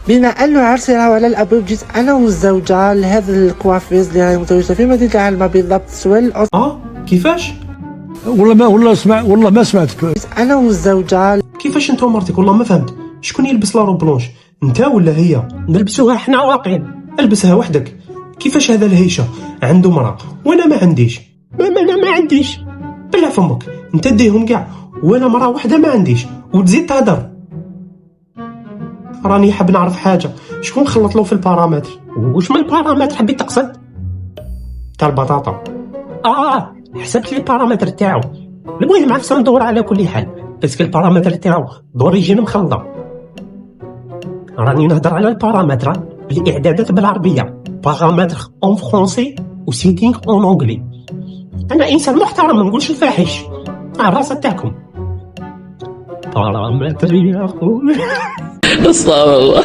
بما انه عرسي راه على الابواب، جيت انا والزوجه لهذا الكوافيز اللي راهي متواجده في مدينه العلمه بالضبط سوال. كيفاش؟ والله ما سمعتك. جيت انا والزوجه. كيفاش انت ومرتك؟ والله ما فهمت. شكون يلبس لا روب بلونش، انت ولا هي؟ نلبسوها حنا واقعين. البسها وحدك. كيفاش هذا الهيشه عنده مرأة وانا ما عنديش؟ انا ما عنديش. بلع فمك، انت ديهم كاع وانا مرأة وحده ما عنديش وتزيد تهدر. راني حاب نعرف حاجه، شكون خلط له في البارامتر؟ واش من البارامتر حبيت تقصد؟ تاع البطاطا. حسبت لي البارامتر تاعو. المهم عرفت ندور على كل حال، باسكو البارامتر تاعو دوريجين مخلطه. راني نهضر على البارامتر بالاعدادات بالعربيه، بارامتر اون فرونسي و سيتينغ اون اونغلي. انا انسان محترم، ما نقولش الفاحش. الراسه تاعكم بارامتر يا خويا. استغفر الله.